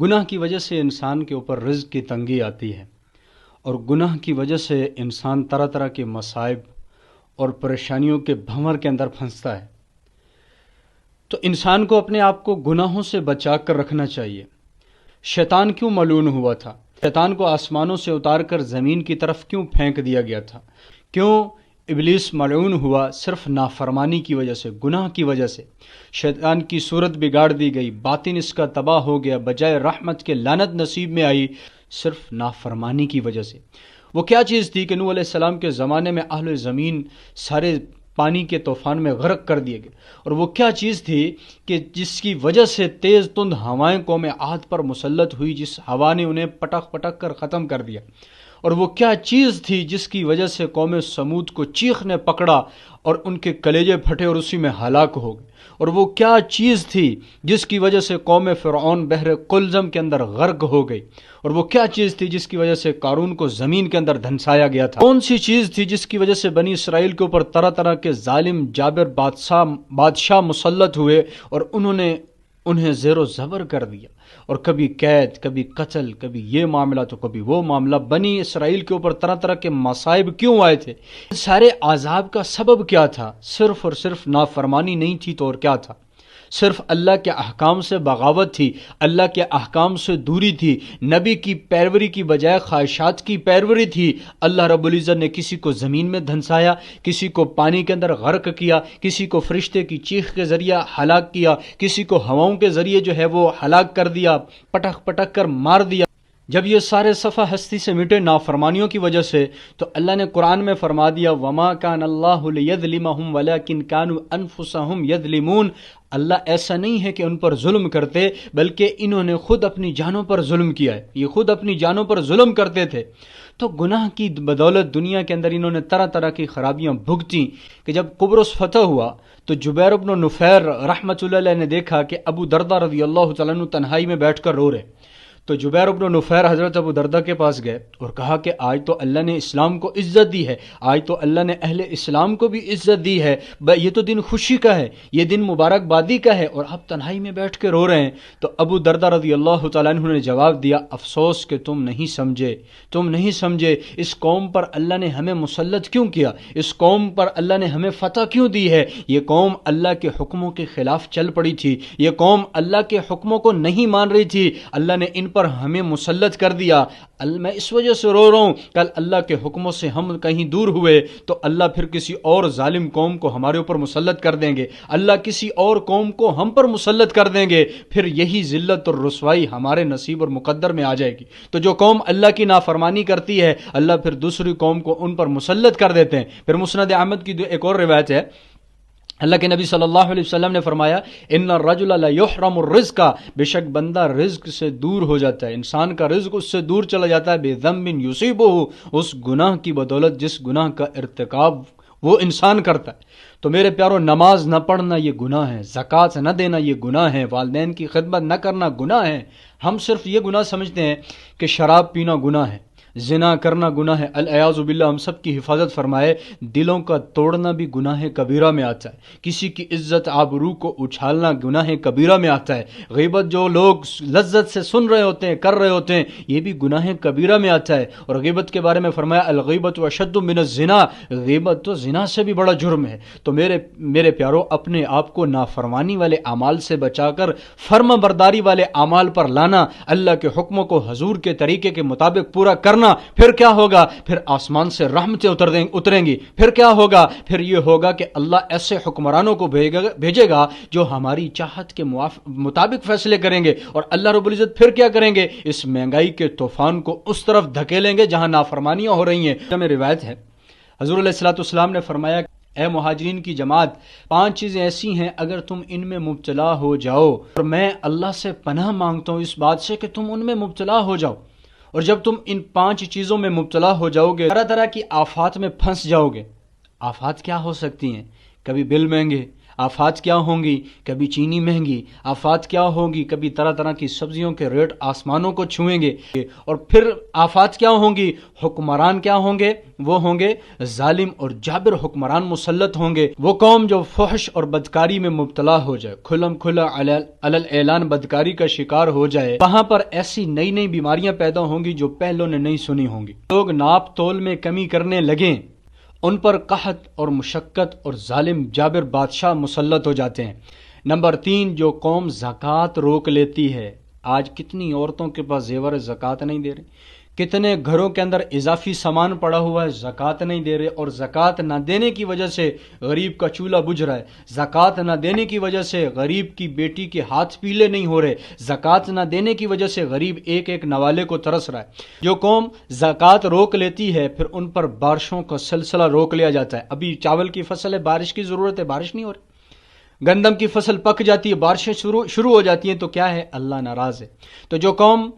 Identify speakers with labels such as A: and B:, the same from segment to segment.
A: گناہ کی وجہ سے انسان کے اوپر رزق کی تنگی آتی ہے، اور گناہ کی وجہ سے انسان طرح طرح کے مصائب اور پریشانیوں کے بھنور کے اندر پھنستا ہے۔ تو انسان کو اپنے آپ کو گناہوں سے بچا کر رکھنا چاہیے۔ شیطان کیوں ملعون ہوا تھا؟ شیطان کو آسمانوں سے اتار کر زمین کی طرف کیوں پھینک دیا گیا تھا؟ کیوں ابلیس ملعون ہوا؟ صرف نافرمانی کی وجہ سے، گناہ کی وجہ سے شیطان کی صورت بگاڑ دی گئی، باطن اس کا تباہ ہو گیا، بجائے رحمت کے لعنت نصیب میں آئی، صرف نافرمانی کی وجہ سے۔ وہ کیا چیز تھی کہ نوح علیہ السلام کے زمانے میں اہل زمین سارے پانی کے طوفان میں غرق کر دیے گئے؟ اور وہ کیا چیز تھی کہ جس کی وجہ سے تیز تند ہوائیں قوم عاد پر مسلط ہوئی، جس ہوا نے انہیں پٹک پٹک کر ختم کر دیا؟ اور وہ کیا چیز تھی جس کی وجہ سے قوم سمود کو چیخ نے پکڑا اور ان کے کلیجے پھٹے اور اسی میں ہلاک ہو گئے؟ اور وہ کیا چیز تھی جس کی وجہ سے قوم فرعون بحر قلزم کے اندر غرق ہو گئی؟ اور وہ کیا چیز تھی جس کی وجہ سے قارون کو زمین کے اندر دھنسایا گیا تھا؟ کون سی چیز تھی جس کی وجہ سے بنی اسرائیل کے اوپر طرح طرح کے ظالم جابر بادشاہ مسلط ہوئے اور انہیں زیر و زبر کر دیا، اور کبھی قید، کبھی قتل، کبھی یہ معاملہ تو کبھی وہ معاملہ؟ بنی اسرائیل کے اوپر طرح طرح کے مصائب کیوں آئے تھے؟ سارے عذاب کا سبب کیا تھا؟ صرف اور صرف نافرمانی نہیں تھی تو اور کیا تھا؟ صرف اللہ کے احکام سے بغاوت تھی، اللہ کے احکام سے دوری تھی، نبی کی پیروری کی بجائے خواہشات کی پیروری تھی۔ اللہ رب العزت نے کسی کو زمین میں دھنسایا، کسی کو پانی کے اندر غرق کیا، کسی کو فرشتے کی چیخ کے ذریعہ ہلاک کیا، کسی کو ہواؤں کے ذریعے جو ہے وہ ہلاک کر دیا، پٹک پٹک کر مار دیا۔ جب یہ سارے صفحہ ہستی سے مٹے نافرمانیوں کی وجہ سے، تو اللہ نے قرآن میں فرما دیا وَمَا كَانَ اللَّهُ لِيَظْلِمَهُمْ وَلَكِنْ كَانُوا أَنفُسَهُمْ يَظْلِمُونَ۔ اللہ ایسا نہیں ہے کہ ان پر ظلم کرتے، بلکہ انہوں نے خود اپنی جانوں پر ظلم کیا ہے، یہ خود اپنی جانوں پر ظلم کرتے تھے۔ تو گناہ کی بدولت دنیا کے اندر انہوں نے طرح طرح کی خرابیاں بھگتیں کہ جب قبرص فتح ہوا تو جبیر بن نفیر رحمۃ اللہ علیہ نے دیکھا کہ ابو دردہ رضی اللہ تعالیٰ عنہ تنہائی میں بیٹھ کر رو رہے۔ تو جبیر بن نفیر حضرت ابو دردہ کے پاس گئے اور کہا کہ آج تو اللہ نے اسلام کو عزت دی ہے، آج تو اللہ نے اہل اسلام کو بھی عزت دی ہے، یہ تو دن خوشی کا ہے، یہ دن مبارک بادی کا ہے، اور آپ تنہائی میں بیٹھ کے رو رہے ہیں۔ تو ابو دردہ رضی اللہ تعالیٰ عنہ نے جواب دیا افسوس کہ تم نہیں سمجھے اس قوم پر اللہ نے ہمیں مسلط کیوں کیا، اس قوم پر اللہ نے ہمیں فتح کیوں دی ہے؟ یہ قوم اللہ کے حکموں کے خلاف چل پڑی تھی، یہ قوم اللہ کے حکموں کو نہیں مان رہی تھی، اللہ نے ان پر ہمیں مسلط کر دیا۔ میں اس وجہ سے رو رہا ہوں، کل اللہ کے حکموں سے ہم کہیں دور ہوئے تو اللہ پھر کسی اور ظالم قوم کو ہمارے اوپر مسلط کر دیں گے، اللہ کسی اور قوم کو ہم پر مسلط کر دیں گے، پھر یہی ذلت اور رسوائی ہمارے نصیب اور مقدر میں آ جائے گی۔ تو جو قوم اللہ کی نافرمانی کرتی ہے، اللہ پھر دوسری قوم کو ان پر مسلط کر دیتے ہیں۔ پھر مسند احمد کی ایک اور روایت ہے، اللہ کے نبی صلی اللہ علیہ وسلم نے فرمایا ان الرجل لا يحرم الرزق، بے شک بندہ رزق سے دور ہو جاتا ہے، انسان کا رزق اس سے دور چلا جاتا ہے، بذنب یصیبہ، اس گناہ کی بدولت جس گناہ کا ارتکاب وہ انسان کرتا ہے۔ تو میرے پیارو، نماز نہ پڑھنا یہ گناہ ہے، زکوٰۃ نہ دینا یہ گناہ ہے، والدین کی خدمت نہ کرنا گناہ ہے۔ ہم صرف یہ گناہ سمجھتے ہیں کہ شراب پینا گناہ ہے، زنا کرنا گناہ ہے، العیاذ باللہ، ہم سب کی حفاظت فرمائے۔ دلوں کا توڑنا بھی گناہ کبیرہ میں آتا ہے، کسی کی عزت آبرو کو اچھالنا گناہ کبیرہ میں آتا ہے، غیبت جو لوگ لذت سے سن رہے ہوتے ہیں، کر رہے ہوتے ہیں، یہ بھی گناہ کبیرہ میں آتا ہے۔ اور غیبت کے بارے میں فرمایا الغیبت اشد من الزنا، غیبت تو زنا سے بھی بڑا جرم ہے۔ تو میرے پیارو، اپنے آپ کو نافرمانی والے اعمال سے بچا کر فرما برداری والے اعمال پر لانا، اللہ کے حکموں کو حضور کے طریقے کے مطابق پورا کرنا، پھر کیا ہوگا؟ پھر آسمان سے رحمتیں اتریں گی۔ پھر کیا ہوگا؟ پھر یہ ہوگا کہ اللہ ایسے حکمرانوں کو بھیجے گا جو ہماری چاہت کے مطابق فیصلے کریں گے، اور اللہ رب العزت پھر کیا کریں گے؟ اس مہنگائی کے طوفان کو اس طرف دھکیلیں گے جہاں نافرمانیاں ہو رہی ہیں۔ میں روایت ہے، حضور علیہ الصلوۃ والسلام نے فرمایا اے مہاجرین کی جماعت، 5 چیزیں ایسی ہیں اگر تم ان میں مبتلا ہو جاؤ، اور میں اللہ سے پناہ مانگتا ہوں اس بات سے کہ تم ان میں مبتلا ہو جاؤ، اور جب تم ان 5 چیزوں میں مبتلا ہو جاؤ گے، طرح طرح کی آفات میں پھنس جاؤ گے۔ آفات کیا ہو سکتی ہیں؟ کبھی بل مہنگے، آفات کیا ہوں گی؟ کبھی چینی مہنگی، آفات کیا ہوگی؟ کبھی طرح طرح کی سبزیوں کے ریٹ آسمانوں کو چھوئیں گے، اور پھر آفات کیا ہوں گی؟ حکمران کیا ہوں گے؟ وہ ہوں گے ظالم اور جابر حکمران مسلط ہوں گے، وہ قوم جو فحش اور بدکاری میں مبتلا ہو جائے، کھلم کھلا علل اعلان بدکاری کا شکار ہو جائے، وہاں پر ایسی نئی نئی بیماریاں پیدا ہوں گی جو پہلوں نے نہیں سنی ہوں گی، لوگ ناپ تول میں کمی کرنے لگیں، ان پر قحط اور مشقت اور ظالم جابر بادشاہ مسلط ہو جاتے ہیں۔ نمبر 3، جو قوم زکوٰۃ روک لیتی ہے۔ آج کتنی عورتوں کے پاس زیور زکوٰۃ نہیں دے رہے، کتنے گھروں کے اندر اضافی سامان پڑا ہوا ہے، زکوٰۃ نہیں دے رہے، اور زکوٰۃ نہ دینے کی وجہ سے غریب کا چولہا بجھ رہا ہے، زکوٰۃ نہ دینے کی وجہ سے غریب کی بیٹی کے ہاتھ پیلے نہیں ہو رہے، زکوٰۃ نہ دینے کی وجہ سے غریب ایک ایک نوالے کو ترس رہا ہے۔ جو قوم زکوٰۃ روک لیتی ہے پھر ان پر بارشوں کا سلسلہ روک لیا جاتا ہے۔ ابھی چاول کی فصل ہے، بارش کی ضرورت ہے، بارش نہیں ہو رہی، گندم کی فصل پک جاتی ہے، بارشیں شروع ہو جاتی ہیں، تو کیا ہے؟ اللہ ناراض ہے۔ تو جو قوم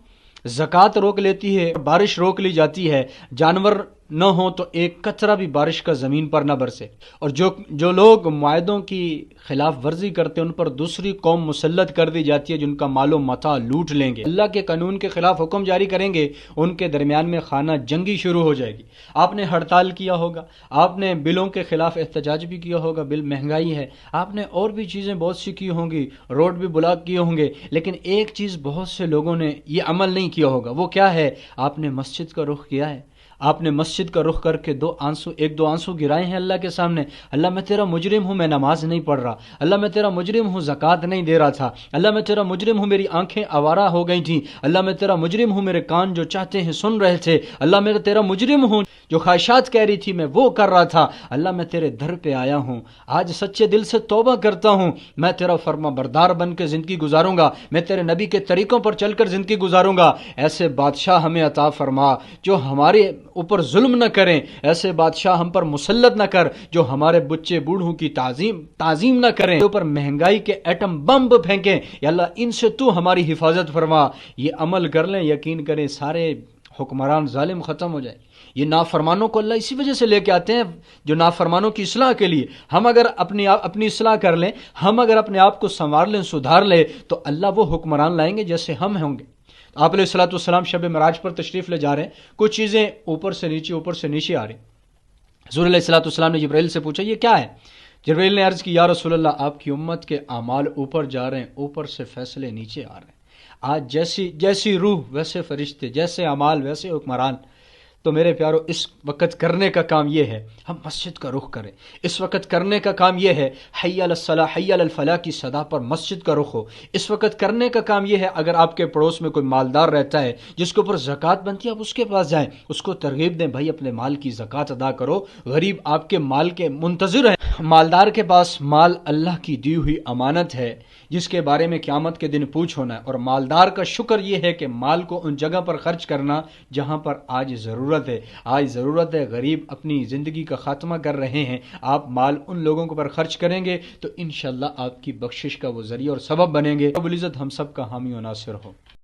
A: زکوٰۃ روک لیتی ہے، بارش روک لی جاتی ہے، جانور نہ ہو تو ایک قطرہ بھی بارش کا زمین پر نہ برسے، اور جو لوگ معاہدوں کی خلاف ورزی کرتے ہیں ان پر دوسری قوم مسلط کر دی جاتی ہے جن کا مال و متاع لوٹ لیں گے، اللہ کے قانون کے خلاف حکم جاری کریں گے، ان کے درمیان میں خانہ جنگی شروع ہو جائے گی۔ آپ نے ہڑتال کیا ہوگا، آپ نے بلوں کے خلاف احتجاج بھی کیا ہوگا، بل مہنگائی ہے، آپ نے اور بھی چیزیں بہت سی کی ہوں گی، روڈ بھی بلاک کیے ہوں گے، لیکن ایک چیز بہت سے لوگوں نے یہ عمل نہیں کیا ہوگا، وہ کیا ہے؟ آپ نے مسجد کا رخ کیا ہے، آپ نے مسجد کا رخ کر کے ایک دو آنسو گرائے ہیں اللہ کے سامنے، اللہ میں تیرا مجرم ہوں، میں نماز نہیں پڑھ رہا، اللہ میں تیرا مجرم ہوں، زکوٰۃ نہیں دے رہا تھا، اللہ میں تیرا مجرم ہوں، میری آنکھیں آوارہ ہو گئی تھیں، اللہ میں تیرا مجرم ہوں، میرے کان جو چاہتے ہیں سن رہے تھے، اللہ میں تیرا مجرم ہوں، جو خواہشات کہہ رہی تھی میں وہ کر رہا تھا، اللہ میں تیرے در پہ آیا ہوں، آج سچے دل سے توبہ کرتا ہوں، میں تیرا فرما بردار بن کے زندگی گزاروں گا، میں تیرے نبی کے طریقوں پر چل کر زندگی گزاروں گا۔ ایسے بادشاہ ہمیں عطا فرما جو ہمارے اوپر ظلم نہ کریں، ایسے بادشاہ ہم پر مسلط نہ کر جو ہمارے بچے بوڑھوں کی تعظیم نہ کریں، اوپر مہنگائی کے ایٹم بم پھینکیں، یا اللہ ان سے تو ہماری حفاظت فرما۔ یہ عمل کر لیں، یقین کریں سارے حکمران ظالم ختم ہو جائے۔ یہ نافرمانوں کو اللہ اسی وجہ سے لے کے آتے ہیں جو نافرمانوں کی اصلاح کے لیے۔ ہم اگر اپنی اصلاح کر لیں، ہم اگر اپنے آپ کو سنوار لیں، سدھار لیں، تو اللہ وہ حکمران لائیں گے جیسے ہم ہوں گے۔ آپ علیہ الصلوۃ والسلام شب معراج پر تشریف لے جا رہے ہیں، کچھ چیزیں اوپر سے نیچے آ رہی۔ حضور علیہ الصلوۃ والسلام نے جبرائیل سے پوچھا یہ کیا ہے؟ جبرائیل نے عرض کی یا رسول اللہ آپ کی امت کے اعمال اوپر جا رہے ہیں، اوپر سے فیصلے نیچے آ رہے ہیں۔ آج جیسی روح ویسے فرشتے، جیسے اعمال ویسے حکمران۔ تو میرے پیارو اس وقت کرنے کا کام یہ ہے ہم مسجد کا رخ کریں، اس وقت کرنے کا کام یہ ہے حی علی الصلاح حی علی الفلاح کی صدا پر مسجد کا رخ ہو۔ اس وقت کرنے کا کام یہ ہے اگر آپ کے پڑوس میں کوئی مالدار رہتا ہے جس کے اوپر زکوٰۃ بنتی ہے، آپ اس کے پاس جائیں، اس کو ترغیب دیں، بھائی اپنے مال کی زکوٰۃ ادا کرو، غریب آپ کے مال کے منتظر ہیں۔ مالدار کے پاس مال اللہ کی دی ہوئی امانت ہے جس کے بارے میں قیامت کے دن پوچھ ہونا ہے، اور مالدار کا شکر یہ ہے کہ مال کو ان جگہ پر خرچ کرنا جہاں پر آج ضرورت ہے۔ آج ضرورت ہے، غریب اپنی زندگی کا خاتمہ کر رہے ہیں، آپ مال ان لوگوں کے پر خرچ کریں گے تو انشاءاللہ آپ کی بخشش کا وہ ذریعہ اور سبب بنیں گے۔ رب العزت ہم سب کا حامی و ناصر ہو۔